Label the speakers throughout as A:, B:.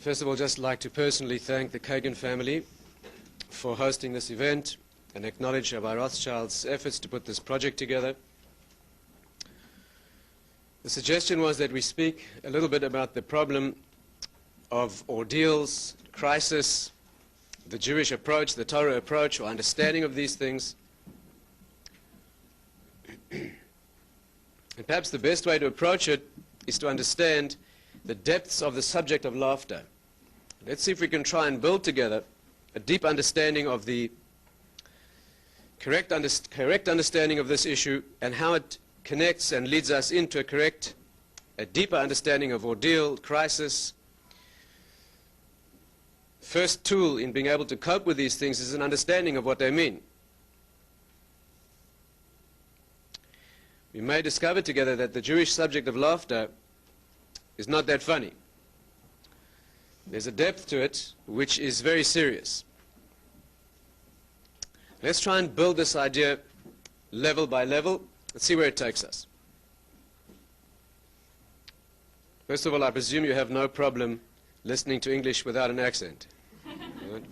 A: First of all, just like to personally thank the Kagan family for hosting this event and acknowledge Rabbi Rothschild's efforts to put this project together. The suggestion was that we speak a little bit about the problem of ordeals, crisis, the Jewish approach, the Torah approach, or understanding of these things. And perhaps the best way to approach it is to understand the depths of the subject of laughter. Let's see if we can try and build together a deep understanding of the correct understanding of this issue and how it connects and leads us into a deeper understanding of ordeal, crisis. First tool in being able to cope with these things is an understanding of what they mean. We may discover together that the Jewish subject of laughter is not that funny. There's a depth to it which is very serious. Let's try and build this idea level by level. Let's see where it takes us. First of all, I presume you have no problem listening to English without an accent. Right?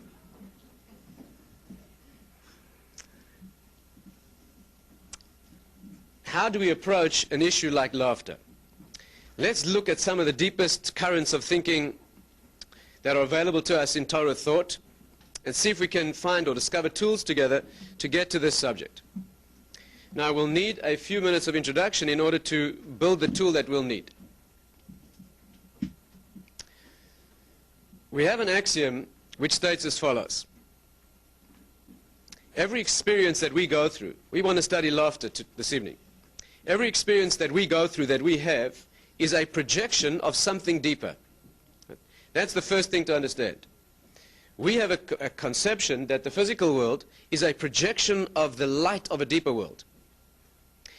A: How do we approach an issue like laughter? Let's look at some of the deepest currents of thinking that are available to us in Torah thought and see if we can find or discover tools together to get to this subject. Now, we'll need a few minutes of introduction in order to build the tool that we'll need. We have an axiom which states as follows. Every experience that we go through, we want to study laughter this evening. Every experience that we go through, that we have, is a projection of something deeper. That's the first thing to understand. We have a conception that the physical world is a projection of the light of a deeper world.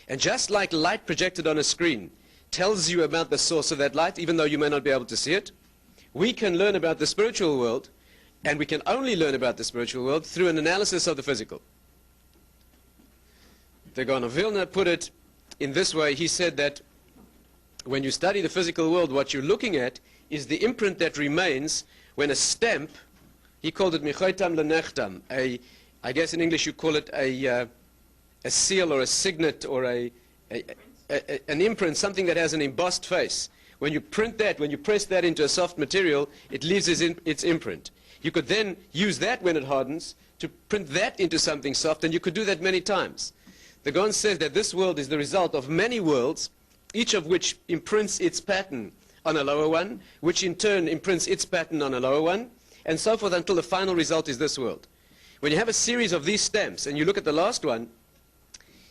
A: And just like light projected on a screen tells you about the source of that light, even though you may not be able to see it, we can learn about the spiritual world, and we can only learn about the spiritual world through an analysis of the physical. The Gaon of Vilna put it in this way. He said that when you study the physical world, what you're looking at is the imprint that remains when a stamp, he called it michoitam lenechtam, I guess in English you call it a seal or a signet or an imprint, something that has an embossed face. When you print that, when you press that into a soft material, it leaves its imprint. You could then use that when it hardens to print that into something soft, and you could do that many times. The Gaon says that this world is the result of many worlds, each of which imprints its pattern on a lower one, which in turn imprints its pattern on a lower one, and so forth until the final result is this world. When you have a series of these stamps and you look at the last one,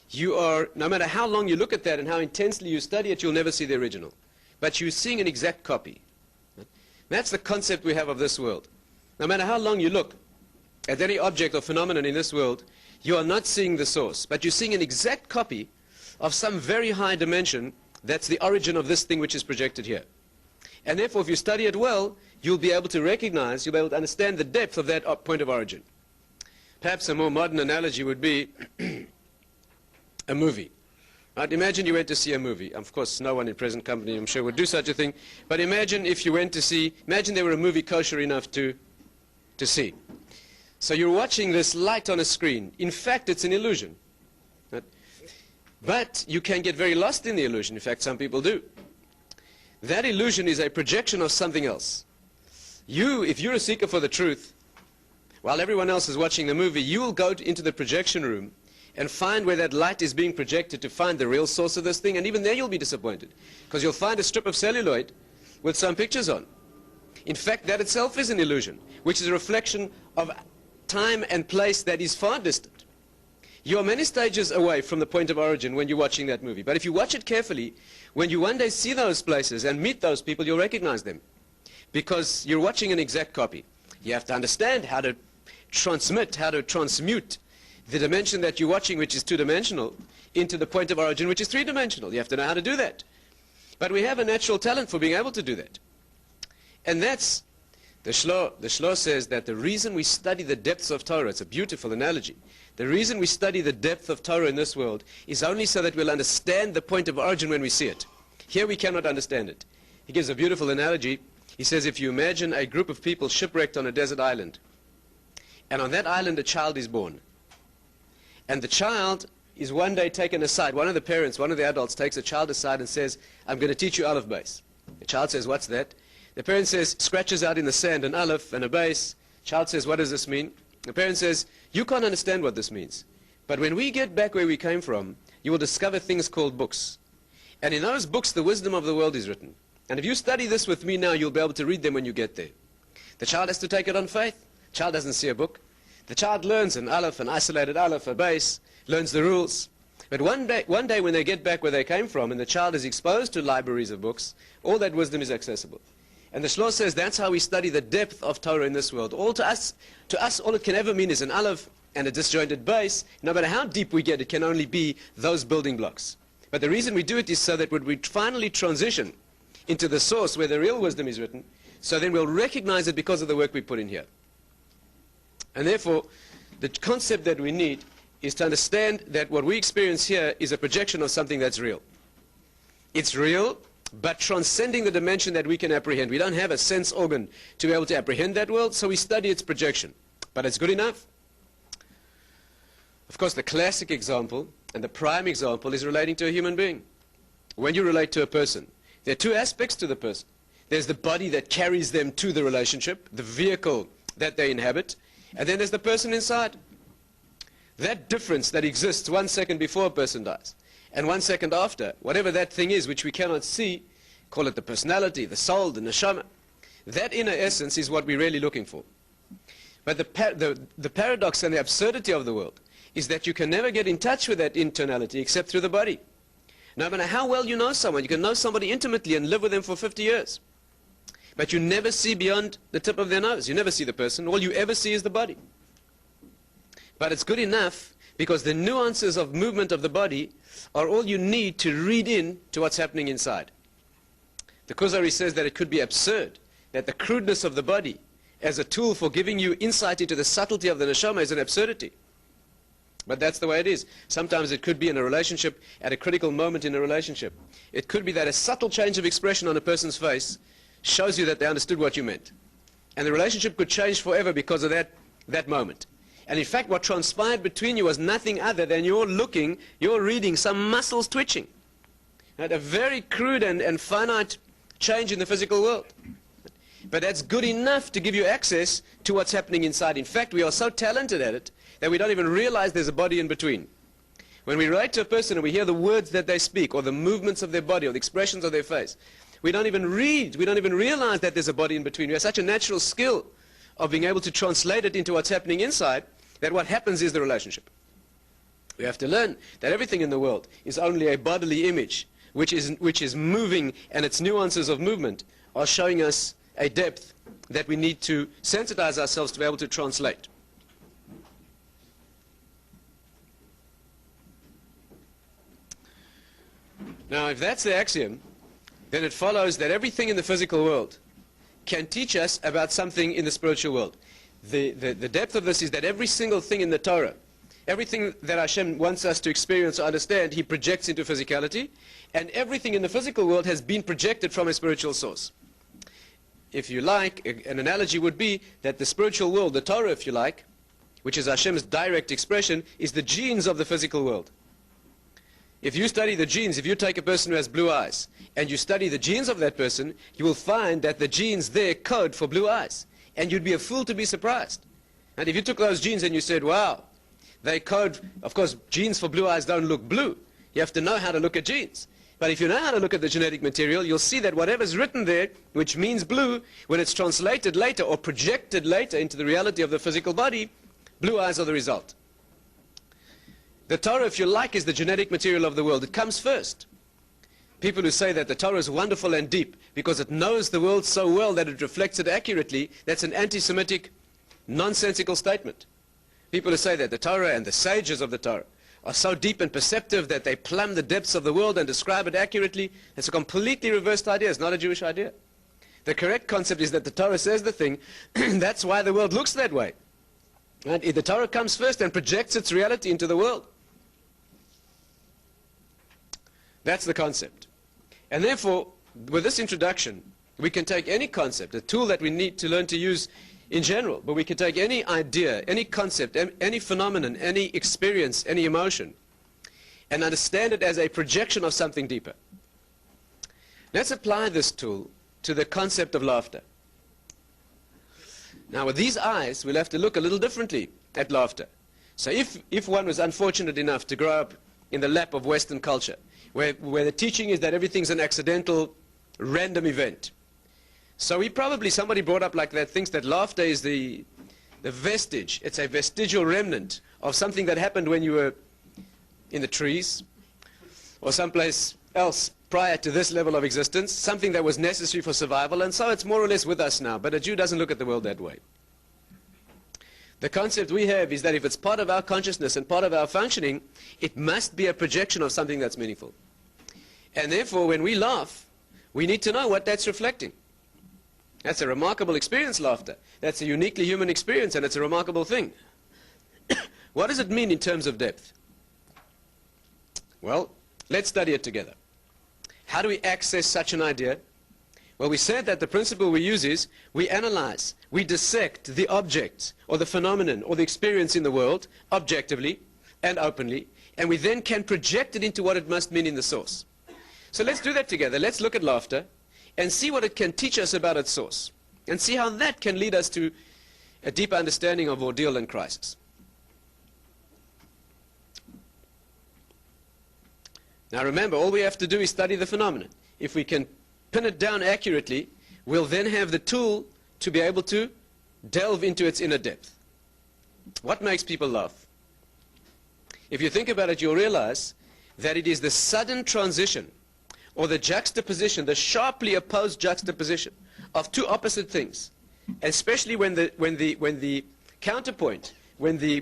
A: you are, no matter how long you look at that and how intensely you study it, you'll never see the original. But you're seeing an exact copy. That's the concept we have of this world. No matter how long you look at any object or phenomenon in this world, you are not seeing the source, but you're seeing an exact copy of some very high dimension that's the origin of this thing which is projected here. And therefore, if you study it well, you'll be able to recognize, you'll be able to understand the depth of that point of origin. Perhaps a more modern analogy would be a movie. Right? Imagine you went to see a movie. Of course, no one in present company, I'm sure, would do such a thing. But imagine if you went to see, imagine there were a movie kosher enough to see. So you're watching this light on a screen. In fact, it's an illusion. Right? But you can get very lost in the illusion. In fact, some people do. That illusion is a projection of something else. If you're a seeker for the truth, while everyone else is watching the movie, you will go into the projection room and find where that light is being projected to find the real source of this thing, and even there you'll be disappointed, because you'll find a strip of celluloid with some pictures on. In fact, that itself is an illusion, which is a reflection of time and place that is far distant. You are many stages away from the point of origin when you're watching that movie. But if you watch it carefully, when you one day see those places and meet those people, you'll recognize them, because you're watching an exact copy. You have to understand how to transmit, how to transmute the dimension that you're watching, which is two-dimensional, into the point of origin, which is three-dimensional. You have to know how to do that. But we have a natural talent for being able to do that. And that's, the Shlo says that the reason we study the depths of Torah, it's a beautiful analogy, the reason we study the depth of Torah in this world is only so that we'll understand the point of origin when we see it. Here we cannot understand it. He gives a beautiful analogy. He says, if you imagine a group of people shipwrecked on a desert island, and on that island a child is born, and the child is one day taken aside, one of the parents, one of the adults takes a child aside and says, I'm going to teach you aleph base. The child says, what's that? The parent says, scratches out in the sand an aleph and a base. Child says, what does this mean? The parent says, you can't understand what this means. But when we get back where we came from, you will discover things called books. And in those books, the wisdom of the world is written. And if you study this with me now, you'll be able to read them when you get there. The child has to take it on faith. The child doesn't see a book. The child learns an aleph, an isolated aleph, a base, learns the rules. But one day when they get back where they came from and the child is exposed to libraries of books, all that wisdom is accessible. And the Shlosh says that's how we study the depth of Torah in this world. To us, all it can ever mean is an aleph and a disjointed base. No matter how deep we get, it can only be those building blocks. But the reason we do it is so that when we finally transition into the source where the real wisdom is written, so then we'll recognize it because of the work we put in here. And therefore, the concept that we need is to understand that what we experience here is a projection of something that's real. It's real, but transcending the dimension that we can apprehend. We don't have a sense organ to be able to apprehend that world, so we study its projection. But it's good enough. Of course, the classic example and the prime example is relating to a human being. When you relate to a person, there are two aspects to the person. There's the body that carries them to the relationship, the vehicle that they inhabit, and then there's the person inside. That difference that exists 1 second before a person dies and 1 second after, whatever that thing is which we cannot see, call it the personality, the soul, the neshama, that inner essence is what we're really looking for. But the paradox and the absurdity of the world is that you can never get in touch with that internality except through the body. No matter how well you know someone, you can know somebody intimately and live with them for 50 years. But you never see beyond the tip of their nose. You never see the person. All you ever see is the body. But it's good enough because the nuances of movement of the body are all you need to read in to what's happening inside. The Kuzari says that it could be absurd that the crudeness of the body as a tool for giving you insight into the subtlety of the neshama is an absurdity. But that's the way it is. Sometimes it could be in a relationship, at a critical moment in a relationship. It could be that a subtle change of expression on a person's face shows you that they understood what you meant. And the relationship could change forever because of that moment. And in fact, what transpired between you was nothing other than you're reading some muscles twitching. Right? A very crude and finite change in the physical world. But that's good enough to give you access to what's happening inside. In fact, we are so talented at it that we don't even realize there's a body in between. When we relate to a person and we hear the words that they speak or the movements of their body or the expressions of their face, we don't even realize that there's a body in between. We have such a natural skill of being able to translate it into what's happening inside that what happens is the relationship. We have to learn that everything in the world is only a bodily image which is moving, and its nuances of movement are showing us a depth that we need to sensitize ourselves to be able to translate. Now, if that's the axiom, then it follows that everything in the physical world can teach us about something in the spiritual world. The depth of this is that every single thing in the Torah, everything that Hashem wants us to experience or understand, He projects into physicality, and everything in the physical world has been projected from a spiritual source. If you like, an analogy would be that the spiritual world, the Torah if you like, which is Hashem's direct expression, is the genes of the physical world. If you study the genes, if you take a person who has blue eyes, and you study the genes of that person, you will find that the genes there code for blue eyes. And you'd be a fool to be surprised. And if you took those genes and you said, wow, they code, of course, genes for blue eyes don't look blue. You have to know how to look at genes. But if you know how to look at the genetic material, you'll see that whatever's written there, which means blue, when it's translated later or projected later into the reality of the physical body, blue eyes are the result. The Torah, if you like, is the genetic material of the world. It comes first. People who say that the Torah is wonderful and deep because it knows the world so well that it reflects it accurately, that's an anti-Semitic, nonsensical statement. People who say that the Torah and the sages of the Torah are so deep and perceptive that they plumb the depths of the world and describe it accurately, it's a completely reversed idea. It's not a Jewish idea. The correct concept is that the Torah says the thing, that's why the world looks that way. And the Torah comes first and projects its reality into the world. That's the concept. And therefore, with this introduction, We can take any concept, a tool that we need to learn to use in general, but we can take any idea, any concept, any phenomenon, any experience, any emotion, and understand it as a projection of something deeper. Let's apply this tool to the concept of laughter. Now, with these eyes, we'll have to look a little differently at laughter. So if one was unfortunate enough to grow up in the lap of Western culture, where the teaching is that everything's an accidental, random event. So somebody brought up like that, thinks that laughter is the vestige, it's a vestigial remnant of something that happened when you were in the trees, or someplace else prior to this level of existence, something that was necessary for survival, and so it's more or less with us now. But a Jew doesn't look at the world that way. The concept we have is that if it's part of our consciousness and part of our functioning, it must be a projection of something that's meaningful. And therefore, when we laugh, we need to know what that's reflecting. That's a remarkable experience, laughter. That's a uniquely human experience, and it's a remarkable thing. What does it mean in terms of depth? Well, let's study it together. How do we access such an idea? Well, we said that the principle we use is we analyze, we dissect the object or the phenomenon or the experience in the world objectively and openly, and we then can project it into what it must mean in the source. So let's do that together. Let's look at laughter and see what it can teach us about its source, and see how that can lead us to a deeper understanding of ordeal and crisis. Now remember, all we have to do is study the phenomenon. If we can pin it down accurately, we'll then have the tool to be able to delve into its inner depth. What makes people laugh? If you think about it, you'll realize that it is the sudden transition or the juxtaposition, the sharply opposed juxtaposition of two opposite things, especially when the counterpoint, when the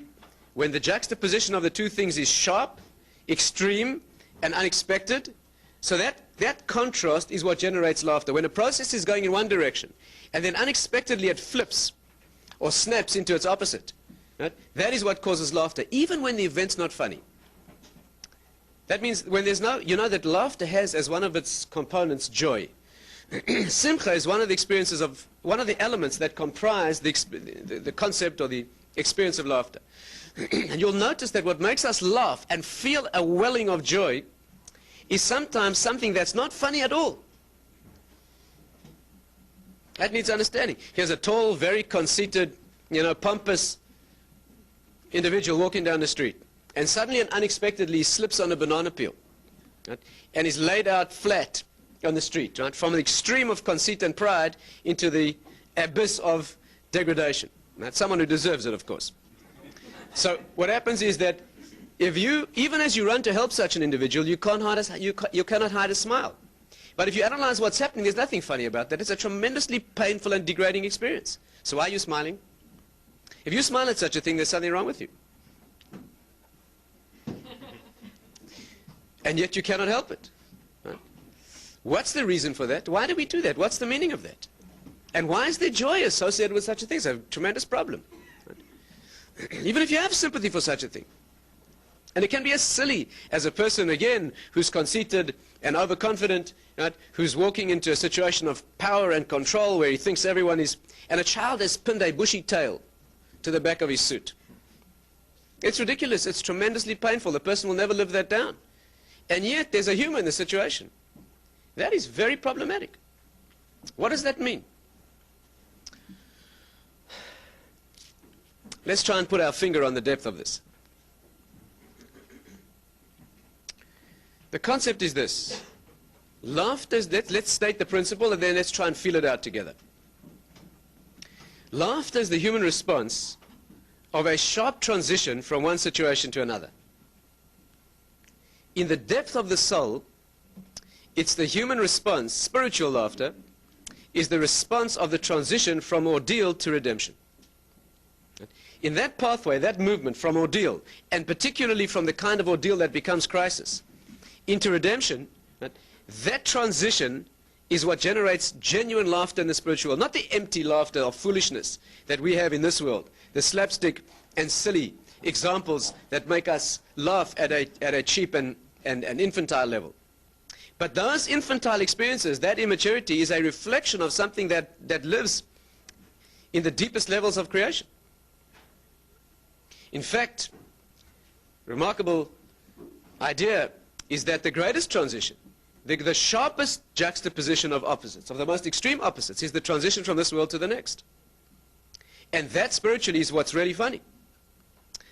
A: juxtaposition of the two things is sharp, extreme, and unexpected. So that contrast is what generates laughter. When a process is going in one direction and then unexpectedly it flips or snaps into its opposite, right? That is what causes laughter, even when the event's not funny. That means when there's no, you know that laughter has as one of its components joy. Simcha is one of the experiences of, one of the elements that comprise the concept or the experience of laughter. And you'll notice that what makes us laugh and feel a welling of joy is sometimes something that's not funny at all. That needs understanding. Here's a tall, very conceited, pompous individual walking down the street, and suddenly and unexpectedly slips on a banana peel, right? And is laid out flat on the street, right? From the extreme of conceit and pride into the abyss of degradation. That's someone who deserves it, of course. So what happens is that if you, even as you run to help such an individual, you cannot hide a smile. But if you analyze what's happening, there's nothing funny about that. It's a tremendously painful and degrading experience. So why are you smiling? If you smile at such a thing, there's something wrong with you. And yet you cannot help it. Right? What's the reason for that? Why do we do that? What's the meaning of that? And why is there joy associated with such a thing? It's a tremendous problem. Right? Even if you have sympathy for such a thing. And it can be as silly as a person, again, who's conceited and overconfident, right, who's walking into a situation of power and control where he thinks everyone is, and a child has pinned a bushy tail to the back of his suit. It's ridiculous. It's tremendously painful. The person will never live that down. And yet there's a humor in the situation. That is very problematic. What does that mean? Let's try and put our finger on the depth of this. The concept is this. Laughter is, let's state the principle and then let's try and feel it out together. Laughter is the human response of a sharp transition from one situation to another. In the depth of the soul, it's the human response, spiritual laughter, is the response of the transition from ordeal to redemption. In that pathway, that movement from ordeal, and particularly from the kind of ordeal that becomes crisis, into redemption, that transition is what generates genuine laughter in the spiritual world, not the empty laughter of foolishness that we have in this world, the slapstick and silly examples that make us laugh at a cheap and infantile level. But those infantile experiences, that immaturity, is a reflection of something that lives in the deepest levels of creation. In fact, remarkable idea is that the greatest transition, the sharpest juxtaposition of opposites, of the most extreme opposites, is the transition from this world to the next. And that spiritually is what's really funny.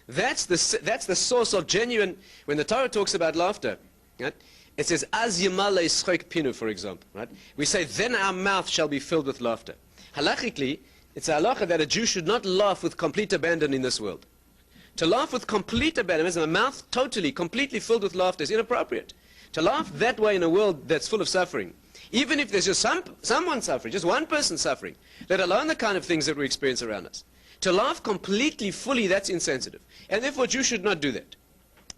A: That's the source of genuine, when the Torah talks about laughter, right? It says, Az yimale schok pinu, for example. Right? We say, then our mouth shall be filled with laughter. Halachically, it's a halacha that a Jew should not laugh with complete abandon in this world. To laugh with complete abandon, a mouth totally, completely filled with laughter, is inappropriate. To laugh that way in a world that's full of suffering, even if there's just someone suffering, just one person suffering, let alone the kind of things that we experience around us. To laugh completely, fully, that's insensitive. And therefore, Jews should not do that.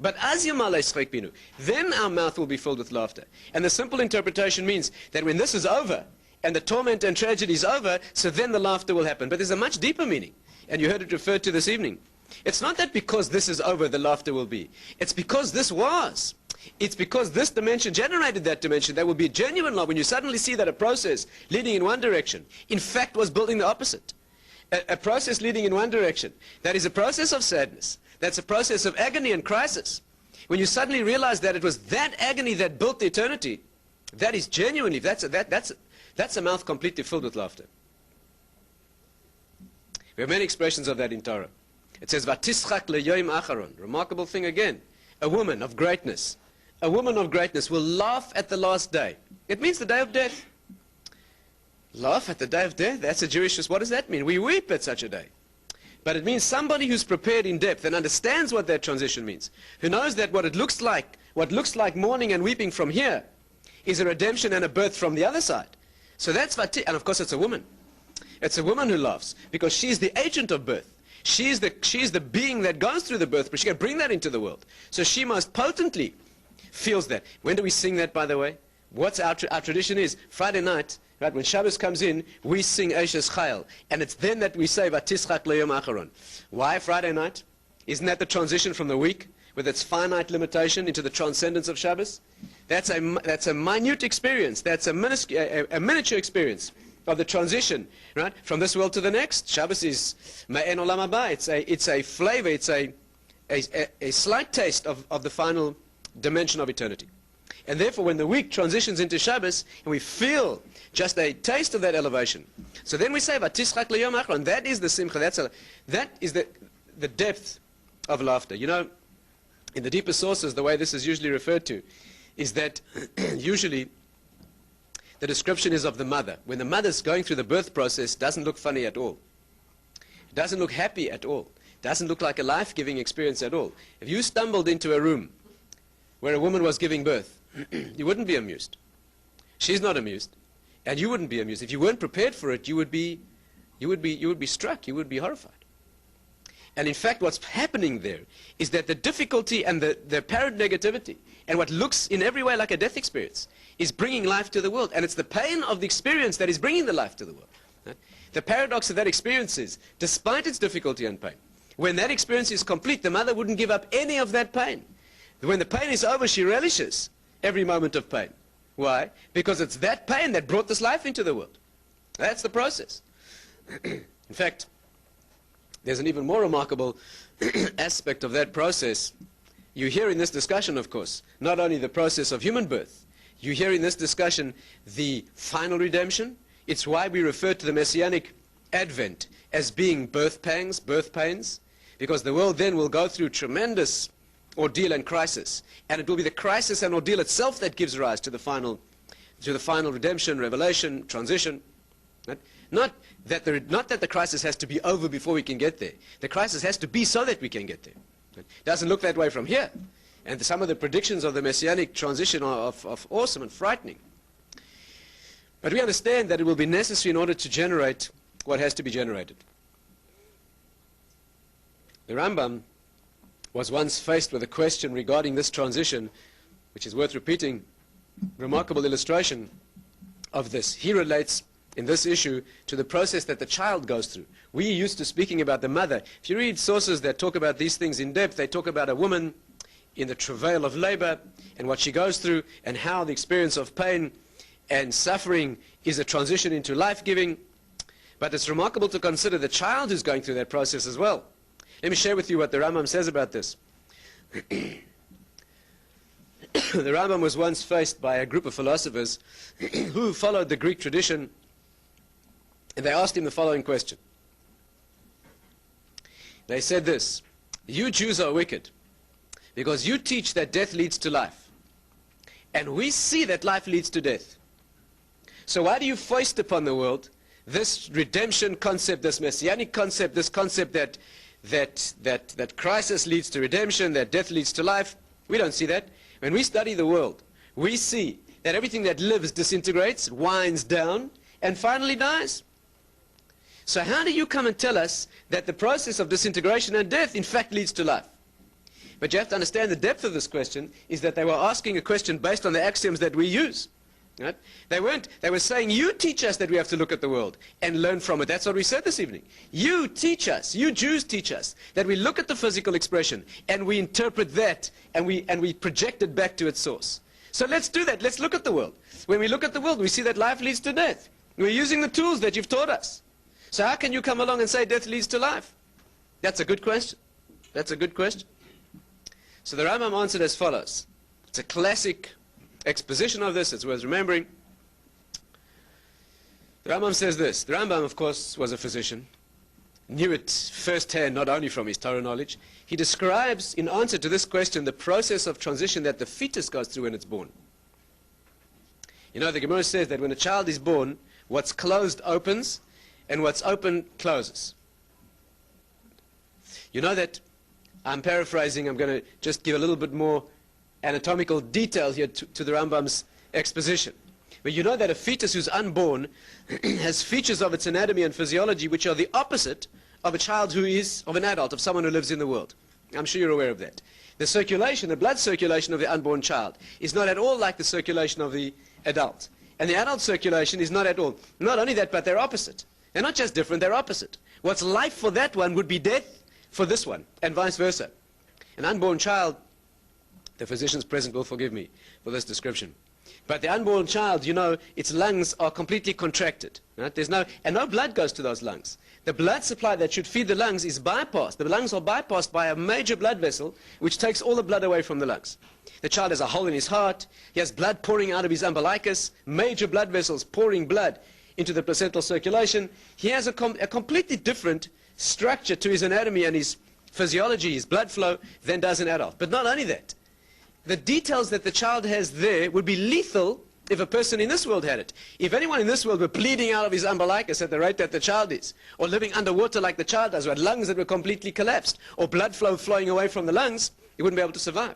A: But as yimale schok pinu, then our mouth will be filled with laughter. And the simple interpretation means that when this is over, and the torment and tragedy is over, so then the laughter will happen. But there's a much deeper meaning, and you heard it referred to this evening. It's not that because this is over, the laughter will be. It's because this was. It's because this dimension generated that dimension. That will be genuine love when you suddenly see that a process leading in one direction, in fact, was building the opposite. A process leading in one direction, that is a process of sadness. That's a process of agony and crisis. When you suddenly realize that it was that agony that built the eternity, that is genuinely, that's a mouth completely filled with laughter. We have many expressions of that in Torah. It says, Vatischak leyoim acharon. Remarkable thing again. A woman of greatness. A woman of greatness will laugh at the last day. It means the day of death. Laugh at the day of death? That's a Jewish, what does that mean? We weep at such a day. But it means somebody who's prepared in depth and understands what that transition means. Who knows that what looks like mourning and weeping from here is a redemption and a birth from the other side. So that's Vati, and of course it's a woman. It's a woman who laughs because she's the agent of birth. She's the being that goes through the birth, but she can bring that into the world. So she most potently feels that. When do we sing that, by the way? What's our tradition is Friday night, right, when Shabbos comes in, we sing Eishes Chayil, and it's then that we say Vatischak le'yom acharon. Why Friday night? Isn't that the transition from the week with its finite limitation into the transcendence of Shabbos? That's a minute experience. That's a miniature experience of the transition, right, from this world to the next. Shabbos is ma'en olam haba. It's a flavor. It's a slight taste of the final dimension of eternity. And therefore, when the week transitions into Shabbos, and we feel just a taste of that elevation, so then we say, Vatischak le'yom acharon. That is the simcha. That is the depth of laughter. You know, in the deeper sources, the way this is usually referred to is that usually the description is of the mother. When the mother's going through the birth process, it doesn't look funny at all. It doesn't look happy at all. It doesn't look like a life-giving experience at all. If you stumbled into a room where a woman was giving birth, you wouldn't be amused. She's not amused, and you wouldn't be amused. If you weren't prepared for it, you would be struck. You would be horrified. And in fact, what's happening there is that the difficulty and the apparent negativity and what looks in every way like a death experience is bringing life to the world. And it's the pain of the experience that is bringing the life to the world. Right? The paradox of that experience is, despite its difficulty and pain, when that experience is complete, the mother wouldn't give up any of that pain. When the pain is over, she relishes every moment of pain. Why? Because it's that pain that brought this life into the world. That's the process. In fact, there's an even more remarkable aspect of that process. You hear in this discussion, of course, not only the process of human birth, you hear in this discussion the final redemption. It's why we refer to the Messianic Advent as being birth pangs, birth pains, because the world then will go through tremendous ordeal and crisis, and it will be the crisis and ordeal itself that gives rise to the final redemption, revelation, transition. Right? Not that the crisis has to be over before we can get there. The crisis has to be so that we can get there. It doesn't look that way from here. And some of the predictions of the Messianic transition are awesome and frightening. But we understand that it will be necessary in order to generate what has to be generated. The Rambam was once faced with a question regarding this transition, which is worth repeating. Remarkable illustration of this. He relates in this issue to the process that the child goes through. We used to speaking about the mother. If you read sources that talk about these things in depth, they talk about a woman in the travail of labor and what she goes through, and how the experience of pain and suffering is a transition into life-giving. But it's remarkable to consider the child who's going through that process as well. Let me share with you what the Rambam says about this. The Rambam was once faced by a group of philosophers who followed the Greek tradition, and they asked him the following question. They said this: you Jews are wicked because you teach that death leads to life, and we see that life leads to death. So why do you foist upon the world this redemption concept, this messianic concept, this concept that crisis leads to redemption, that death leads to life? We don't see that. When we study the world, we see that everything that lives disintegrates, winds down, and finally dies. So how do you come and tell us that the process of disintegration and death in fact leads to life? But you have to understand the depth of this question is that they were asking a question based on the axioms that we use. Right? They were saying, you teach us that we have to look at the world and learn from it. That's what we said this evening. You teach us, you Jews teach us, that we look at the physical expression and we interpret that and we project it back to its source. So let's do that. Let's look at the world. When we look at the world, we see that life leads to death. We're using the tools that you've taught us. So how can you come along and say death leads to life? That's a good question. That's a good question. So the Rambam answered as follows. It's a classic exposition of this. It's worth remembering. The Rambam says this. The Rambam, of course, was a physician, knew it firsthand, not only from his Torah knowledge. He describes, in answer to this question, the process of transition that the fetus goes through when it's born. You know, the Gemara says that when a child is born, what's closed opens, and what's open closes. You know that, I'm paraphrasing, I'm going to just give a little bit more anatomical detail here to the Rambam's exposition. But you know that a fetus who's unborn has features of its anatomy and physiology which are the opposite of a child who is, of an adult, of someone who lives in the world. I'm sure you're aware of that. The circulation, the blood circulation of the unborn child is not at all like the circulation of the adult. And the adult circulation is not at all. Not only that, but they're opposite. They're not just different, they're opposite. What's life for that one would be death for this one, and vice versa. An unborn child, the physicians present will forgive me for this description, but the unborn child, you know, its lungs are completely contracted. Right? And no blood goes to those lungs. The blood supply that should feed the lungs is bypassed. The lungs are bypassed by a major blood vessel which takes all the blood away from the lungs. The child has a hole in his heart. He has blood pouring out of his umbilicus, major blood vessels pouring blood into the placental circulation. He has a completely different structure to his anatomy and his physiology, his blood flow, than does an adult. But not only that, the details that the child has there would be lethal if a person in this world had it. If anyone in this world were bleeding out of his umbilicus at the rate that the child is, or living underwater like the child does, or had lungs that were completely collapsed, or blood flow flowing away from the lungs, he wouldn't be able to survive.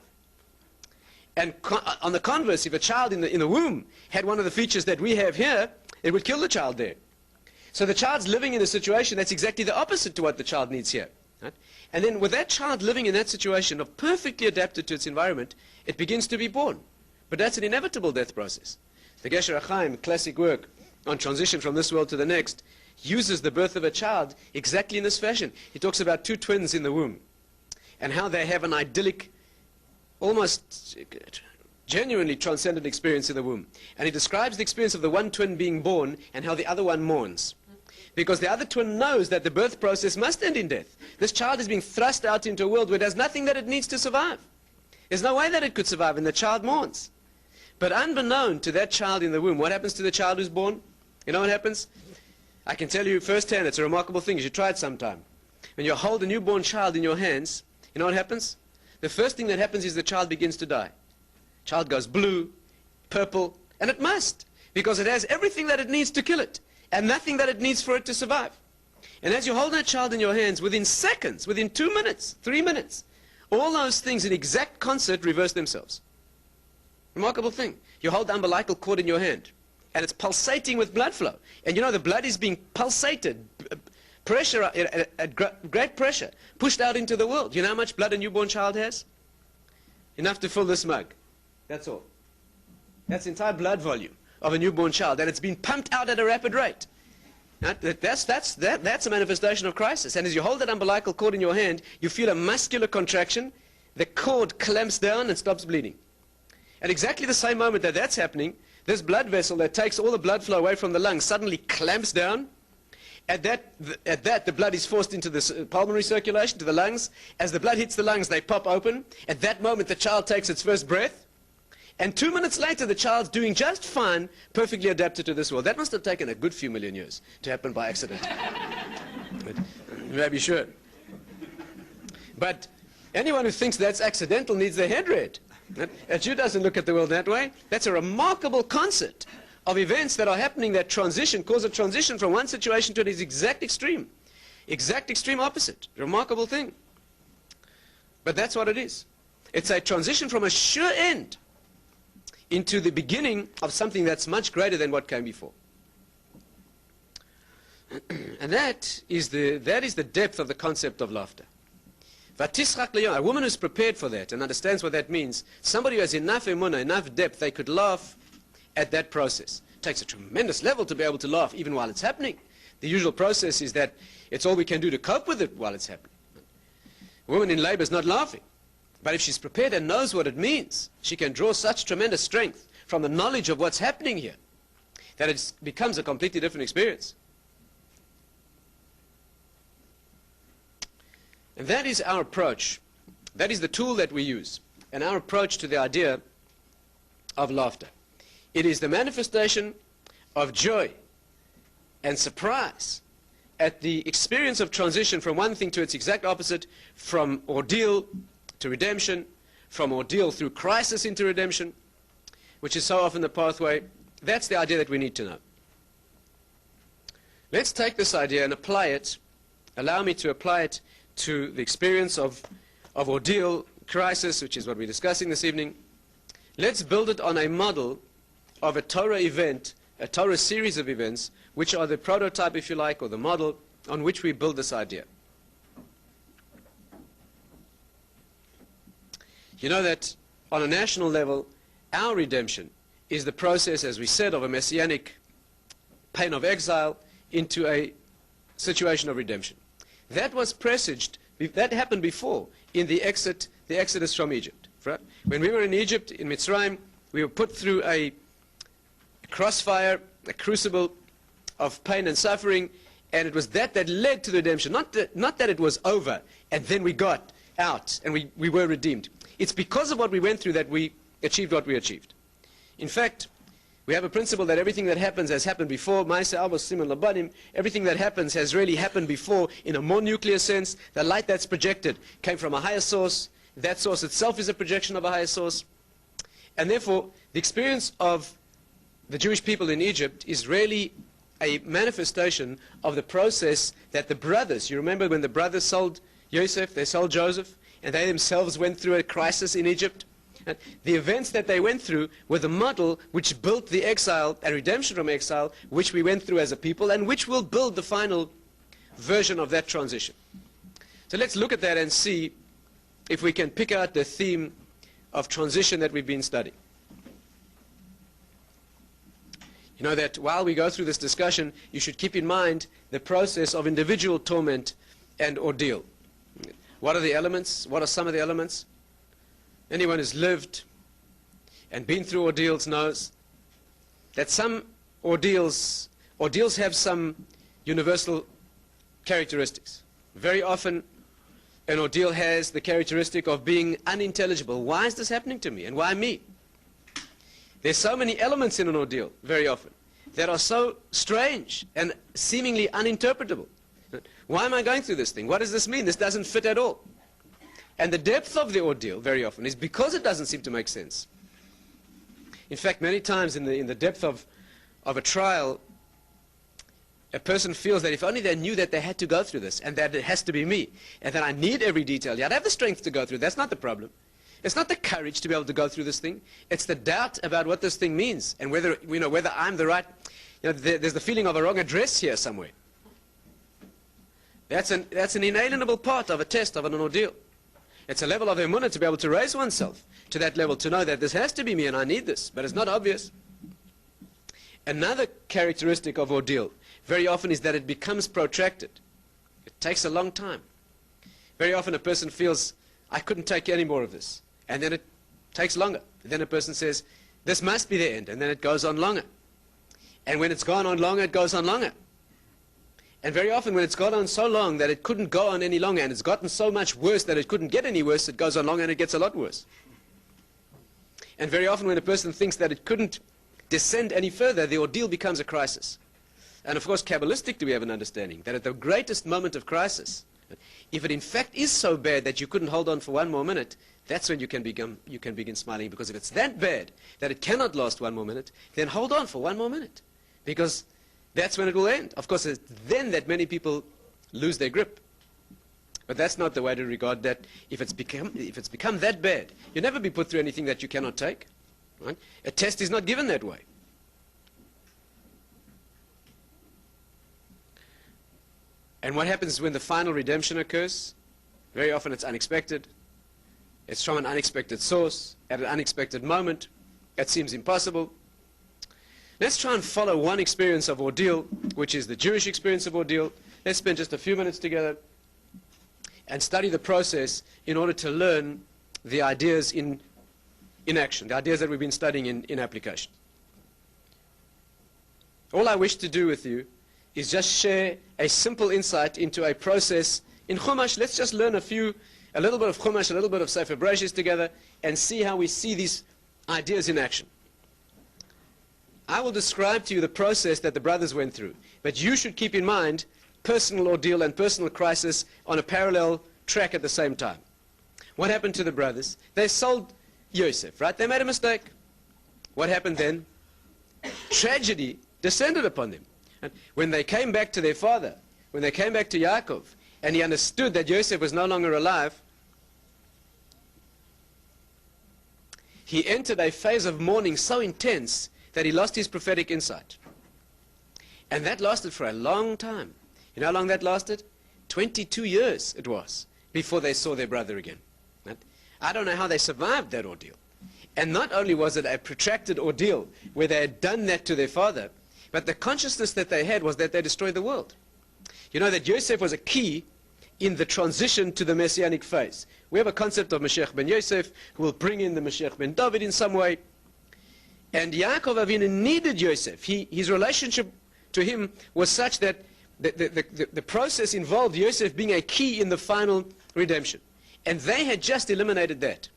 A: And on the converse, if a child in the womb had one of the features that we have here, it would kill the child there. So the child's living in a situation that's exactly the opposite to what the child needs here. Right? And then with that child living in that situation of perfectly adapted to its environment, it begins to be born. But that's an inevitable death process. The Gesher HaChaim, classic work on transition from this world to the next, uses the birth of a child exactly in this fashion. He talks about two twins in the womb and how they have an idyllic, almost genuinely transcendent experience in the womb. And he describes the experience of the one twin being born and how the other one mourns. Because the other twin knows that the birth process must end in death. This child is being thrust out into a world where there's nothing that it needs to survive. There's no way that it could survive, and the child mourns. But unbeknown to that child in the womb, what happens to the child who's born? You know what happens? I can tell you firsthand, it's a remarkable thing. You should try it sometime. When you hold a newborn child in your hands, you know what happens? The first thing that happens is the child begins to die. Child goes blue, purple, and it must, because it has everything that it needs to kill it, and nothing that it needs for it to survive. And as you hold that child in your hands, within seconds, within 2 minutes, 3 minutes, all those things in exact concert reverse themselves. Remarkable thing. You hold the umbilical cord in your hand, and it's pulsating with blood flow. And you know the blood is being pulsated, pressure at great pressure, pushed out into the world. You know how much blood a newborn child has? Enough to fill this mug. That's all. That's the entire blood volume of a newborn child, and it's being pumped out at a rapid rate. That's a manifestation of crisis. And as you hold that umbilical cord in your hand, you feel a muscular contraction, the cord clamps down and stops bleeding. At exactly the same moment that that's happening, this blood vessel that takes all the blood flow away from the lungs suddenly clamps down. At that, the blood is forced into the pulmonary circulation, to the lungs. As the blood hits the lungs, they pop open. At that moment, the child takes its first breath. And 2 minutes later, the child's doing just fine, perfectly adapted to this world. That must have taken a good few million years to happen by accident. But you may be sure. But anyone who thinks that's accidental needs their head read. A Jew doesn't look at the world that way. That's a remarkable concept of events that are happening that cause a transition from one situation to its exact extreme opposite. Remarkable thing. But that's what it is. It's a transition from a sure end into the beginning of something that's much greater than what came before. And that is the depth of the concept of laughter. A woman who's prepared for that and understands what that means, somebody who has enough emunah, enough depth, they could laugh at that process. It takes a tremendous level to be able to laugh even while it's happening. The usual process is that it's all we can do to cope with it while it's happening. A woman in labor is not laughing. But if she's prepared and knows what it means, she can draw such tremendous strength from the knowledge of what's happening here that it becomes a completely different experience. And that is our approach. That is the tool that we use. And our approach to the idea of laughter. It is the manifestation of joy and surprise at the experience of transition from one thing to its exact opposite, from ordeal to redemption, from ordeal through crisis into redemption, which is so often the pathway. That's the idea that we need to know. Let's take this idea and apply it, allow me to apply it to the experience of ordeal, crisis, which is what we're discussing this evening. Let's build it on a model of a Torah event, a Torah series of events, which are the prototype, if you like, or the model on which we build this idea. You know that on a national level, our redemption is the process, as we said, of a messianic pain of exile into a situation of redemption. That was presaged, that happened before in the exodus from Egypt. Right? When we were in Egypt, in Mitzrayim, we were put through a crossfire, a crucible of pain and suffering, and it was that led to the redemption. Not that it was over, and then we got out, and we were redeemed. It's because of what we went through that we achieved what we achieved. In fact, we have a principle that everything that happens has happened before. Everything that happens has really happened before in a more nuclear sense. The light that's projected came from a higher source. That source itself is a projection of a higher source. And therefore, the experience of the Jewish people in Egypt is really a manifestation of the process that the brothers, you remember when the brothers sold Yosef, they sold Joseph, and they themselves went through a crisis in Egypt. And the events that they went through were the model which built the exile and redemption from exile, which we went through as a people, and which will build the final version of that transition. So let's look at that and see if we can pick out the theme of transition that we've been studying. You know that while we go through this discussion, you should keep in mind the process of individual torment and ordeal. What are the elements? What are some of the elements? Anyone who's lived and been through ordeals knows that some ordeals have some universal characteristics. Very often an ordeal has the characteristic of being unintelligible. Why is this happening to me, and why me? There's so many elements in an ordeal, very often, that are so strange and seemingly uninterpretable. Why am I going through this thing? What does this mean? This doesn't fit at all. And the depth of the ordeal, very often, is because it doesn't seem to make sense. In fact, many times in the depth of a trial, a person feels that if only they knew that they had to go through this, and that it has to be me, and that I need every detail. I'd have the strength to go through. That's not the problem. It's not the courage to be able to go through this thing. It's the doubt about what this thing means, and whether I'm the right. There's the feeling of a wrong address here somewhere. That's an inalienable part of a test of an ordeal. It's a level of emunah to be able to raise oneself to that level, to know that this has to be me and I need this, but it's not obvious. Another characteristic of ordeal very often is that it becomes protracted. It takes a long time. Very often a person feels, I couldn't take any more of this. And then it takes longer. Then a person says, this must be the end. And then it goes on longer. And when it's gone on longer, it goes on longer. And very often when it's gone on so long that it couldn't go on any longer, and it's gotten so much worse that it couldn't get any worse, it goes on longer and it gets a lot worse. And very often when a person thinks that it couldn't descend any further, the ordeal becomes a crisis. And of course, Kabbalistically, we have an understanding that at the greatest moment of crisis, if it in fact is so bad that you couldn't hold on for one more minute, that's when you can begin smiling. Because if it's that bad that it cannot last one more minute, then hold on for one more minute. Because that's when it will end. Of course, it's then that many people lose their grip. But that's not the way to regard that. If it's become that bad, you'll never be put through anything that you cannot take. Right? A test is not given that way. And what happens when the final redemption occurs? Very often it's unexpected. It's from an unexpected source, at an unexpected moment. It seems impossible. Let's try and follow one experience of ordeal, which is the Jewish experience of ordeal. Let's spend just a few minutes together and study the process in order to learn the ideas in action, the ideas that we've been studying in application. All I wish to do with you is just share a simple insight into a process in Chumash. Let's just learn a little bit of Chumash, a little bit of Sefer Bereshis together, and see how we see these ideas in action. I will describe to you the process that the brothers went through, but you should keep in mind personal ordeal and personal crisis on a parallel track at the same time. What happened to the brothers? They sold Yosef, right? They made a mistake. What happened then? Tragedy descended upon them. And when they came back to their father, when they came back to Yaakov, and he understood that Yosef was no longer alive, he entered a phase of mourning so intense that he lost his prophetic insight. And that lasted for a long time. You know how long that lasted? 22 years it was before they saw their brother again. Right? I don't know how they survived that ordeal. And not only was it a protracted ordeal where they had done that to their father, but the consciousness that they had was that they destroyed the world. You know that Yosef was a key in the transition to the Messianic phase. We have a concept of Mashiach ben Yosef, who will bring in the Mashiach ben David in some way. And Yaakov Avinu needed Yosef. His relationship to him was such that the process involved Yosef being a key in the final redemption. And they had just eliminated that.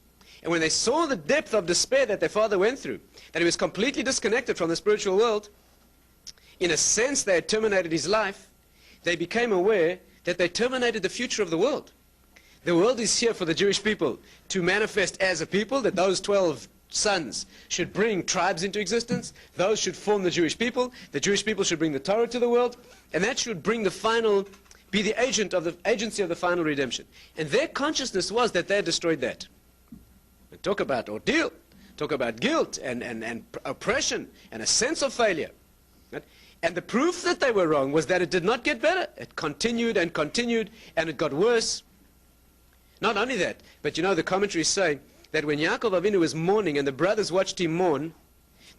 A: And when they saw the depth of despair that their father went through, that he was completely disconnected from the spiritual world, in a sense they had terminated his life, they became aware that they terminated the future of the world. The world is here for the Jewish people to manifest as a people, that those 12 sons should bring tribes into existence, those should form the Jewish people should bring the Torah to the world, and that should bring be the agency of the final redemption. And their consciousness was that they had destroyed that. And talk about ordeal, talk about guilt and oppression and a sense of failure. Right? And the proof that they were wrong was that it did not get better. It continued and continued, and it got worse. Not only that, but you know the commentaries say that when Yaakov Avinu was mourning and the brothers watched him mourn,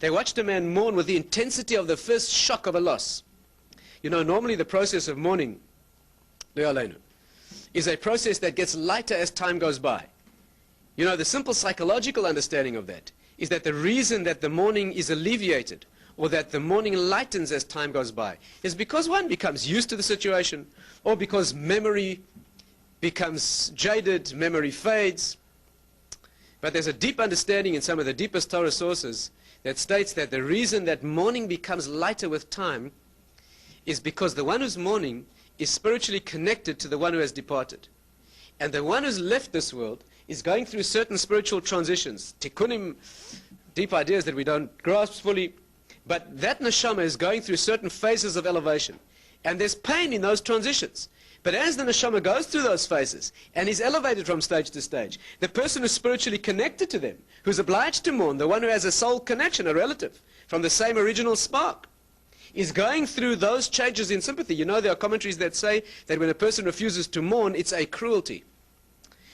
A: they watched a man mourn with the intensity of the first shock of a loss. You know, normally the process of mourning, Le'aleinu, is a process that gets lighter as time goes by. You know, the simple psychological understanding of that is that the reason that the mourning is alleviated, or that the mourning lightens as time goes by, is because one becomes used to the situation, or because memory becomes jaded, memory fades. But there's a deep understanding in some of the deepest Torah sources that states that the reason that mourning becomes lighter with time is because the one who's mourning is spiritually connected to the one who has departed. And the one who's left this world is going through certain spiritual transitions, tikkunim, deep ideas that we don't grasp fully, but that neshama is going through certain phases of elevation. And there's pain in those transitions. But as the neshama goes through those phases and is elevated from stage to stage, the person who's spiritually connected to them, who's obliged to mourn, the one who has a soul connection, a relative, from the same original spark, is going through those changes in sympathy. You know, there are commentaries that say that when a person refuses to mourn, it's a cruelty.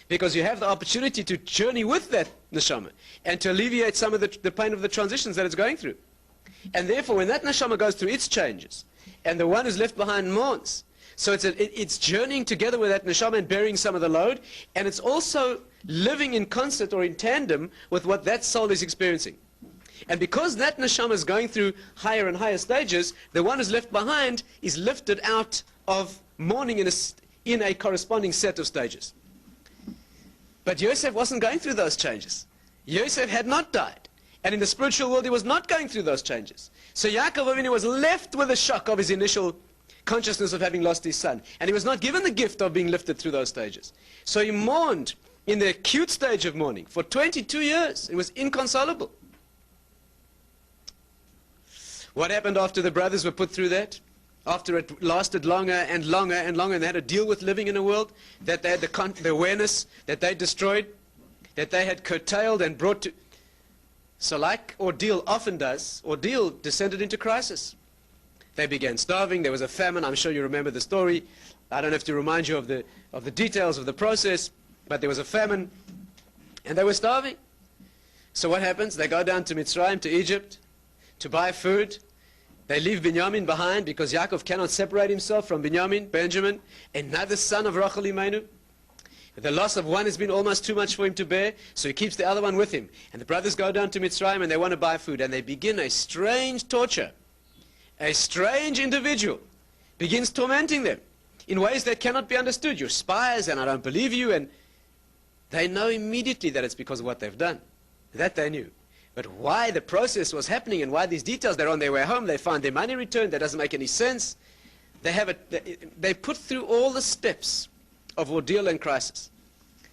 A: Because you have the opportunity to journey with that neshama and to alleviate some of the pain of the transitions that it's going through. And therefore, when that neshama goes through its changes, and the one who's left behind mourns, so it's journeying together with that neshama and bearing some of the load, and it's also living in concert or in tandem with what that soul is experiencing. And because that neshama is going through higher and higher stages, the one who's left behind is lifted out of mourning in a corresponding set of stages. But Yosef wasn't going through those changes. Yosef had not died. And in the spiritual world, he was not going through those changes. So Yaakov Avinu was left with the shock of his initial consciousness of having lost his son. And he was not given the gift of being lifted through those stages. So he mourned in the acute stage of mourning for 22 years. It was inconsolable. What happened after the brothers were put through that? After it lasted longer and longer and longer, and they had to deal with living in a world that they had the awareness that they destroyed, that they had curtailed and brought to. So like ordeal often does, ordeal descended into crisis. They began starving. There was a famine. I'm sure you remember the story. I don't have to remind you of the details of the process, but there was a famine, and they were starving. So what happens? They go down to Mitzrayim, to Egypt, to buy food. They leave Binyamin behind because Yaakov cannot separate himself from Benjamin, another son of Rachel Imenu. The loss of one has been almost too much for him to bear, so he keeps the other one with him. And the brothers go down to Mitzrayim and they want to buy food, and they begin a strange torture. A strange individual begins tormenting them in ways that cannot be understood. You're spies and I don't believe you, and they know immediately that it's because of what they've done. That they knew. But why the process was happening and why these details, they're on their way home, they find their money returned, that doesn't make any sense. They put through all the steps of ordeal and crisis.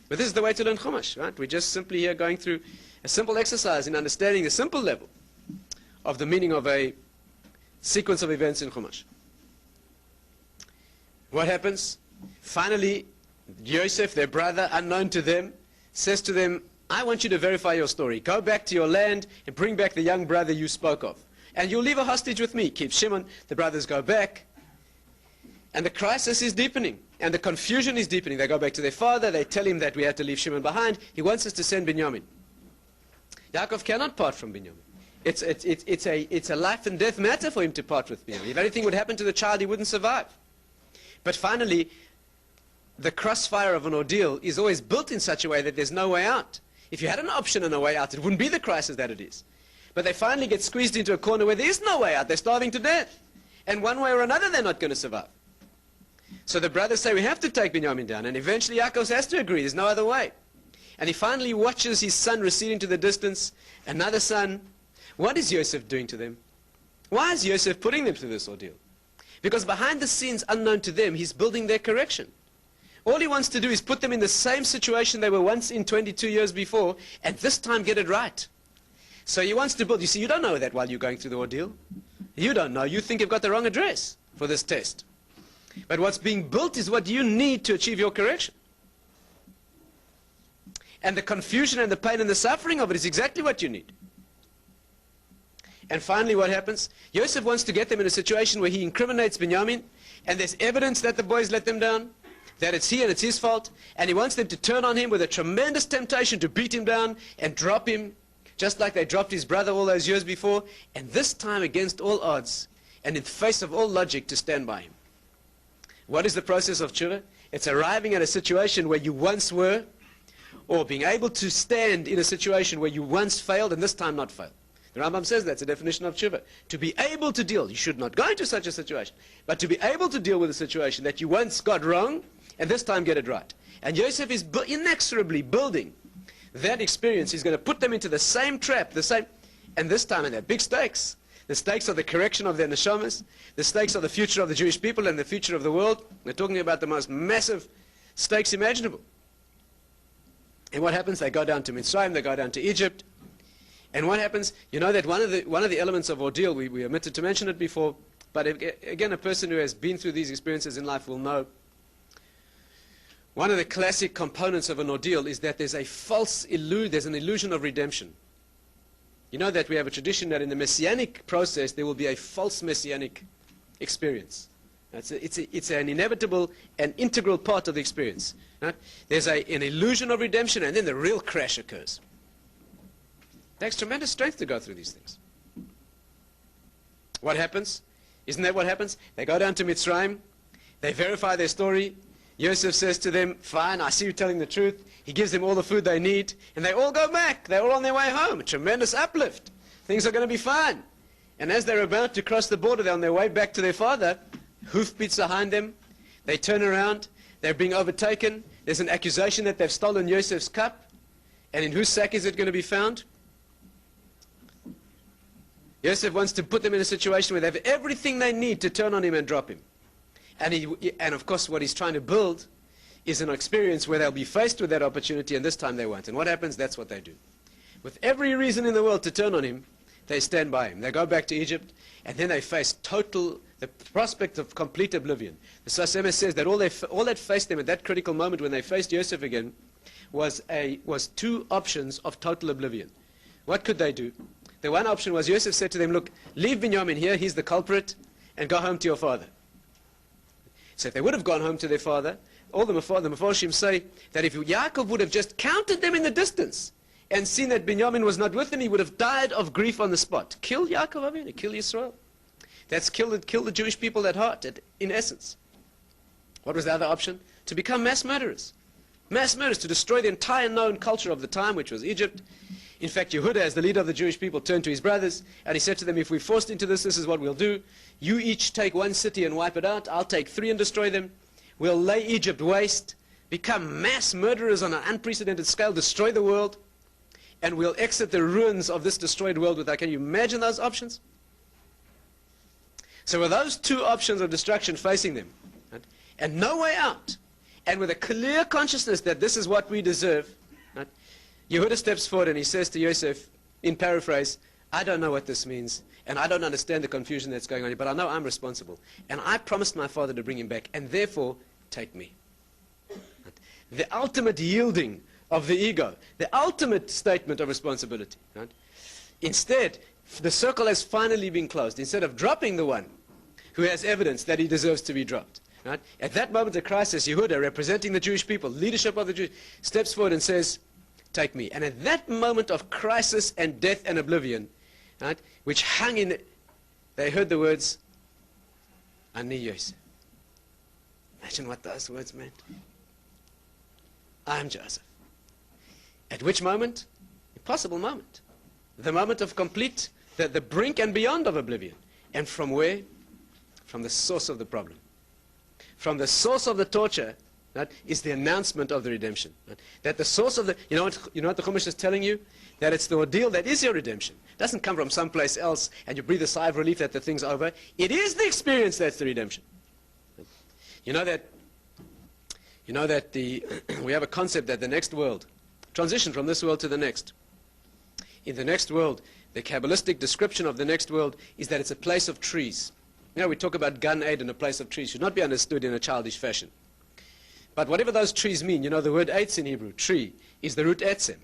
A: But this is the way to learn Chumash, right? We're just simply here going through a simple exercise in understanding the simple level of the meaning of a sequence of events in Chumash. What happens? Finally, Yosef, their brother, unknown to them, says to them, I want you to verify your story. Go back to your land and bring back the young brother you spoke of. And you'll leave a hostage with me. Keep Shimon. The brothers go back. And the crisis is deepening. And the confusion is deepening. They go back to their father. They tell him that we have to leave Shimon behind. He wants us to send Binyamin. Yaakov cannot part from Binyamin. It's a life and death matter for him to part with Binyamin. If anything would happen to the child, he wouldn't survive. But finally, the crossfire of an ordeal is always built in such a way that there's no way out. If you had an option and a way out, it wouldn't be the crisis that it is. But they finally get squeezed into a corner where there is no way out. They're starving to death. And one way or another, they're not going to survive. So the brothers say, we have to take Binyamin down. And eventually Yaakov has to agree. There's no other way. And he finally watches his son receding to the distance. Another son. What is Yosef doing to them? Why is Yosef putting them through this ordeal? Because behind the scenes, unknown to them, he's building their correction. All he wants to do is put them in the same situation they were once in 22 years before, and this time get it right. So he wants to build. You see, you don't know that while you're going through the ordeal. You don't know. You think you've got the wrong address for this test. But what's being built is what you need to achieve your correction. And the confusion and the pain and the suffering of it is exactly what you need. And finally what happens? Yosef wants to get them in a situation where he incriminates Binyamin, and there's evidence that the boys let them down, that it's he and it's his fault, and he wants them to turn on him with a tremendous temptation to beat him down and drop him, just like they dropped his brother all those years before, and this time against all odds, and in the face of all logic, to stand by him. What is the process of tshuva? It's arriving at a situation where you once were, or being able to stand in a situation where you once failed and this time not fail. The Rambam says that's a definition of tshuva. To be able to deal, you should not go into such a situation, but to be able to deal with a situation that you once got wrong, and this time get it right. And Yosef is inexorably building that experience. He's going to put them into the same trap, and this time, and they're big stakes. The stakes are the correction of their neshamas. The stakes are the future of the Jewish people and the future of the world. We're talking about the most massive stakes imaginable. And what happens? They go down to Mitzrayim, they go down to Egypt. And what happens? You know that one of the elements of ordeal, we omitted to mention it before, but again, a person who has been through these experiences in life will know. One of the classic components of an ordeal is that there's an illusion of redemption. You know that we have a tradition that in the messianic process there will be a false messianic experience. It's an inevitable and integral part of the experience. Right? There's an illusion of redemption, and then the real crash occurs. It takes tremendous strength to go through these things. What happens? Isn't that what happens? They go down to Mitzrayim, they verify their story. Yosef says to them, fine, I see you telling the truth. He gives them all the food they need, and they all go back. They're all on their way home. A tremendous uplift. Things are going to be fine. And as they're about to cross the border, they're on their way back to their father. Hoofbeats behind them. They turn around. They're being overtaken. There's an accusation that they've stolen Yosef's cup. And in whose sack is it going to be found? Yosef wants to put them in a situation where they have everything they need to turn on him and drop him. And of course, what he's trying to build is an experience where they'll be faced with that opportunity, and this time they won't. And what happens? That's what they do. With every reason in the world to turn on him, they stand by him. They go back to Egypt, and then they face the prospect of complete oblivion. The Sfas Emes says that all that faced them at that critical moment when they faced Yosef again was two options of total oblivion. What could they do? The one option was Yosef said to them, look, leave Binyamin here, he's the culprit, and go home to your father. So if they would have gone home to their father, all the Mefarshim say that if Yaakov would have just counted them in the distance and seen that Binyamin was not with them, he would have died of grief on the spot. Kill Yaakov Avinu, kill Yisrael. That's kill the Jewish people at heart, in essence. What was the other option? To become mass murderers. Mass murderers, to destroy the entire known culture of the time, which was Egypt. In fact, Yehuda, as the leader of the Jewish people, turned to his brothers, and he said to them, if we're forced into this, this is what we'll do. You each take one city and wipe it out. I'll take 3 and destroy them. We'll lay Egypt waste, become mass murderers on an unprecedented scale, destroy the world, and we'll exit the ruins of this destroyed world with that. Can you imagine those options? So with those two options of destruction facing them, right, and no way out, and with a clear consciousness that this is what we deserve, right, Yehuda steps forward and he says to Yosef, in paraphrase, I don't know what this means, and I don't understand the confusion that's going on here, but I know I'm responsible. And I promised my father to bring him back, and therefore, take me. Right? The ultimate yielding of the ego, the ultimate statement of responsibility. Right? Instead, the circle has finally been closed. Instead of dropping the one who has evidence that he deserves to be dropped. Right? At that moment of crisis, Yehuda, representing the Jewish people, leadership of the Jews, steps forward and says, take me. And at that moment of crisis and death and oblivion, right, which hung in, they heard the words, Ani Yosef. Imagine what those words meant. I'm Joseph. At which moment? Impossible moment. The moment of complete, the brink and beyond of oblivion. And from where? From the source of the problem. From the source of the torture, right, is the announcement of the redemption. Right? That the source of the, you know what the Chumash is telling you? That it's the ordeal that is your redemption. It doesn't come from someplace else and you breathe a sigh of relief that the thing's over. It is the experience that's the redemption. You know that we have a concept that the next world, transition from this world to the next. In the next world, the Kabbalistic description of the next world is that it's a place of trees. You know, we talk about Gan Eden, a place of trees, should not be understood in a childish fashion. But whatever those trees mean, you know, the word eitz in Hebrew, tree, is the root etzem,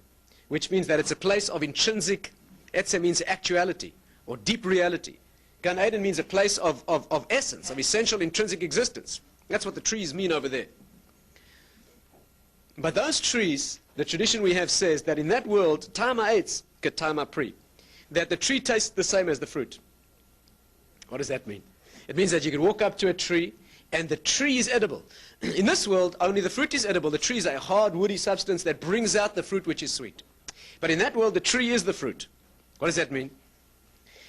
A: which means that it's a place of intrinsic, etzem means actuality, or deep reality. Gan Eden means a place of essence, of essential intrinsic existence. That's what the trees mean over there. But those trees, the tradition we have says that in that world, tama eitz, ketama pri, that the tree tastes the same as the fruit. What does that mean? It means that you can walk up to a tree and the tree is edible. In this world, only the fruit is edible. The tree is a hard, woody substance that brings out the fruit which is sweet. But in that world, the tree is the fruit. What does that mean?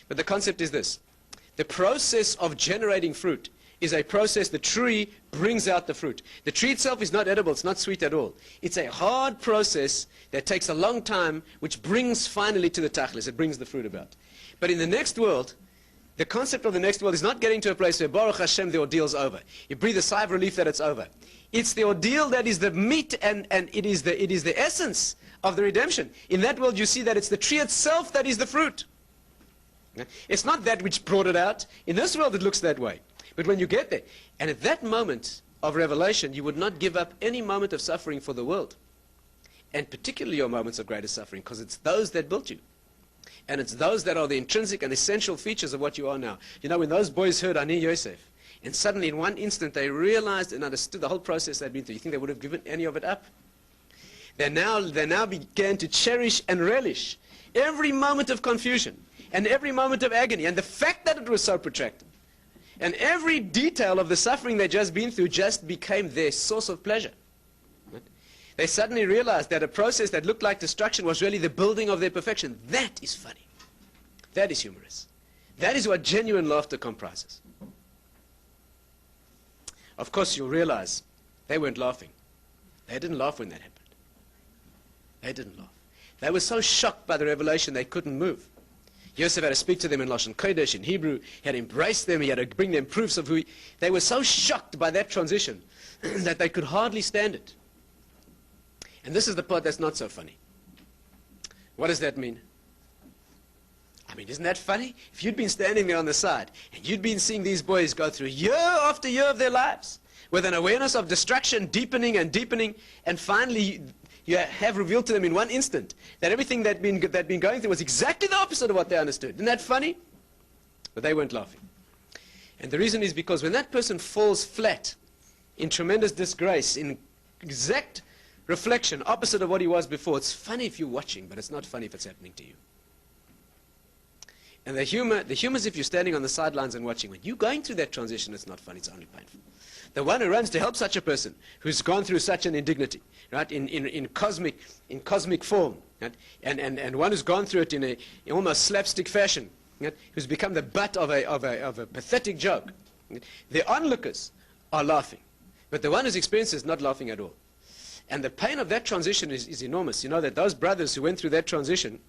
A: But the concept is this. The process of generating fruit is a process, the tree brings out the fruit. The tree itself is not edible, it's not sweet at all. It's a hard process that takes a long time, which brings finally to the tachlis, it brings the fruit about. But in the next world, the concept of the next world is not getting to a place where Baruch Hashem, the ordeal's over. You breathe a sigh of relief that it's over. It's the ordeal that is the meat and it is the essence of the redemption. In that world you see that it's the tree itself that is the fruit. It's not that which brought it out. In this world it looks that way. But when you get there, and at that moment of revelation, you would not give up any moment of suffering for the world. And particularly your moments of greatest suffering, because it's those that built you. And it's those that are the intrinsic and essential features of what you are now. You know, when those boys heard Ani Yosef, and suddenly in one instant they realized and understood the whole process they'd been through, you think they would have given any of it up? They now began to cherish and relish every moment of confusion and every moment of agony, and the fact that it was so protracted. And every detail of the suffering they'd just been through just became their source of pleasure. Right? They suddenly realized that a process that looked like destruction was really the building of their perfection. That is funny. That is humorous. That is what genuine laughter comprises. Of course, you'll realize they weren't laughing. They didn't laugh when that happened. They didn't laugh. They were so shocked by the revelation they couldn't move. Yosef had to speak to them in Lashon Kodesh, in Hebrew. He had to embrace them. He had to bring them proofs of who he... They were so shocked by that transition that they could hardly stand it. And this is the part that's not so funny. What does that mean? I mean, isn't that funny? If you'd been standing there on the side and you'd been seeing these boys go through year after year of their lives with an awareness of destruction deepening and deepening, and finally you have revealed to them in one instant that everything they'd been going through was exactly the opposite of what they understood. Isn't that funny? But they weren't laughing. And the reason is because when that person falls flat in tremendous disgrace, in exact reflection, opposite of what he was before, it's funny if you're watching, but it's not funny if it's happening to you. And the humor is if you're standing on the sidelines and watching. When you're going through that transition, it's not funny, it's only painful. The one who runs to help such a person who's gone through such an indignity, right, in cosmic form, right, and one who's gone through it in almost slapstick fashion, right, who's become the butt of a pathetic joke. Right, the onlookers are laughing, but the one who's experienced is not laughing at all. And the pain of that transition is enormous. You know that those brothers who went through that transition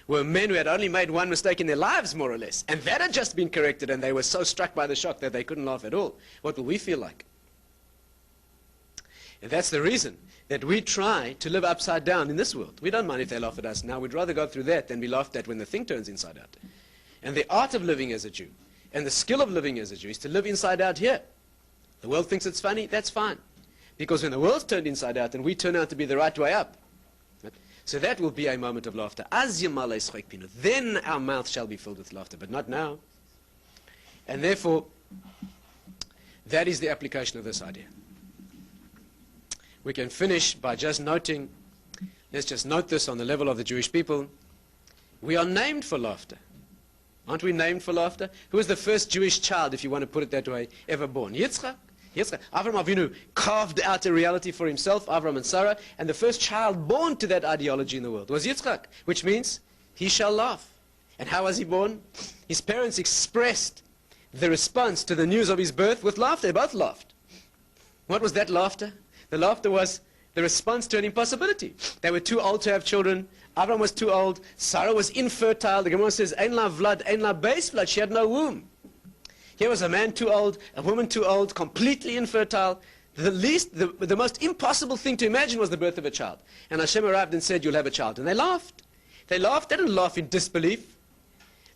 A: were men who had only made one mistake in their lives, more or less. And that had just been corrected, and they were so struck by the shock that they couldn't laugh at all. What will we feel like? And that's the reason that we try to live upside down in this world. We don't mind if they laugh at us now. We'd rather go through that than be laughed at when the thing turns inside out. And the art of living as a Jew, and the skill of living as a Jew, is to live inside out here. The world thinks it's funny, that's fine. Because when the world's turned inside out, and we turn out to be the right way up, so that will be a moment of laughter. Then our mouth shall be filled with laughter, but not now. And therefore, that is the application of this idea. We can finish by just noting, let's just note this on the level of the Jewish people. We are named for laughter. Aren't we named for laughter? Who was the first Jewish child, if you want to put it that way, ever born? Yitzchak. Avram Avinu carved out a reality for himself, Avram and Sarah, and the first child born to that ideology in the world was Yitzchak, which means he shall laugh. And how was he born? His parents expressed the response to the news of his birth with laughter. They both laughed. What was that laughter? The laughter was the response to an impossibility. They were too old to have children. Avram was too old. Sarah was infertile. The Gemara says, Ein la vlad, ein la beis vlad. She had no womb. Here was a man too old, a woman too old, completely infertile. The most impossible thing to imagine was the birth of a child. And Hashem arrived and said, you'll have a child. And they laughed. They laughed. They didn't laugh in disbelief.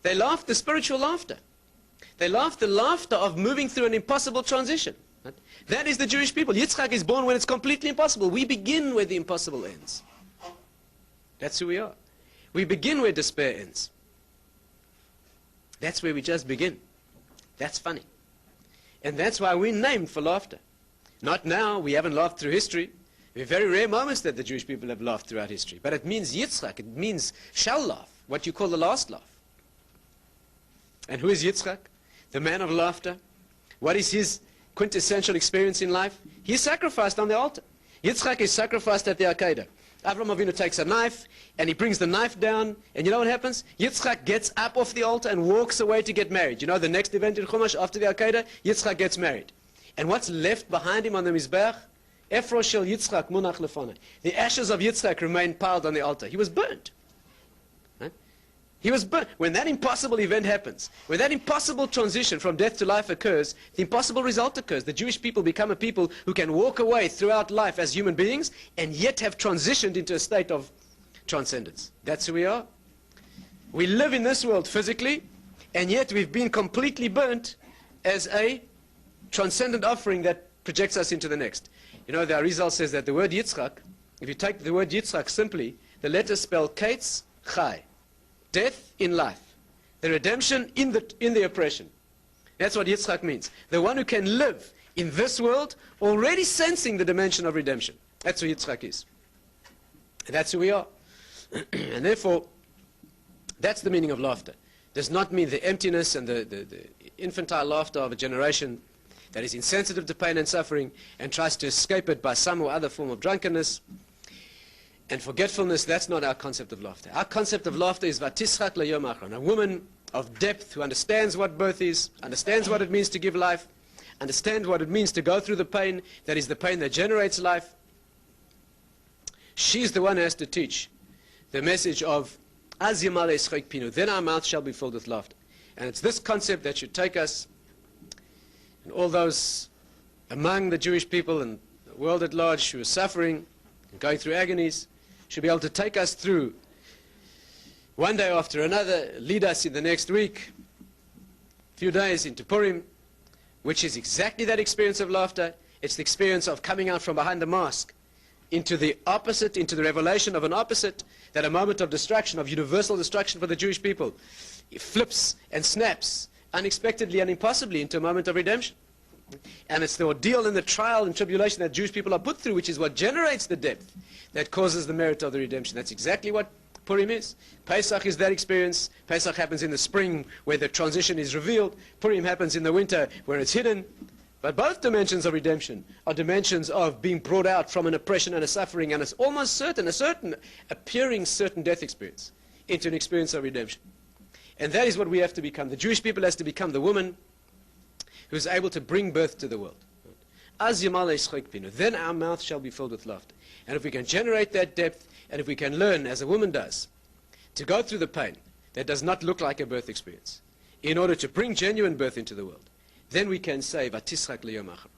A: They laughed the spiritual laughter. They laughed the laughter of moving through an impossible transition. Right? That is the Jewish people. Yitzchak is born when it's completely impossible. We begin where the impossible ends. That's who we are. We begin where despair ends. That's where we just begin. That's funny. And that's why we're named for laughter. Not now, we haven't laughed through history. There are very rare moments that the Jewish people have laughed throughout history. But it means Yitzchak, it means shall laugh, what you call the last laugh. And who is Yitzchak? The man of laughter. What is his quintessential experience in life? He is sacrificed on the altar. Yitzchak is sacrificed at the Akedah. Avram Avinu takes a knife, and he brings the knife down, and you know what happens? Yitzchak gets up off the altar and walks away to get married. You know the next event in Chumash after the Akedah? Yitzchak gets married. And what's left behind him on the Mizbeach? Efro shel Yitzchak munach lefonai. The ashes of Yitzchak remain piled on the altar. He was burnt. Right? He was burnt. When that impossible event happens, when that impossible transition from death to life occurs, the impossible result occurs. The Jewish people become a people who can walk away throughout life as human beings and yet have transitioned into a state of transcendence. That's who we are. We live in this world physically, and yet we've been completely burnt as a transcendent offering that projects us into the next. You know, the Arizal says that the word Yitzchak, if you take the word Yitzchak simply, the letters spell Kates Chai. Death in life. The redemption in the oppression. That's what Yitzchak means. The one who can live in this world already sensing the dimension of redemption. That's who Yitzchak is. And that's who we are. And therefore, that's the meaning of laughter. Does not mean the emptiness and the infantile laughter of a generation that is insensitive to pain and suffering and tries to escape it by some or other form of drunkenness and forgetfulness. That's not our concept of laughter. Our concept of laughter is vatischak leyom achron, a woman of depth who understands what birth is, understands what it means to give life, understands what it means to go through the pain that is the pain that generates life. She's the one who has to teach the message of Az Yamale Eschek Pinu, then our mouth shall be filled with laughter. And it's this concept that should take us, and all those among the Jewish people and the world at large who are suffering and going through agonies, should be able to take us through one day after another, lead us in the next week, few days into Purim, which is exactly that experience of laughter. It's the experience of coming out from behind the mask into the opposite, into the revelation of an opposite, that a moment of destruction, of universal destruction for the Jewish people, it flips and snaps unexpectedly and impossibly into a moment of redemption. And it's the ordeal and the trial and tribulation that Jewish people are put through, which is what generates the depth that causes the merit of the redemption. That's exactly what Purim is. Pesach is that experience. Pesach happens in the spring where the transition is revealed. Purim happens in the winter where it's hidden. But both dimensions of redemption are dimensions of being brought out from an oppression and a suffering and it's almost certain, appearing certain death experience into an experience of redemption. And that is what we have to become. The Jewish people has to become the woman who is able to bring birth to the world. Az Yamale Eschek Pinu, then our mouth shall be filled with laughter. And if we can generate that depth, and if we can learn, as a woman does, to go through the pain that does not look like a birth experience, in order to bring genuine birth into the world, then we can say, Vatischak leyom achar.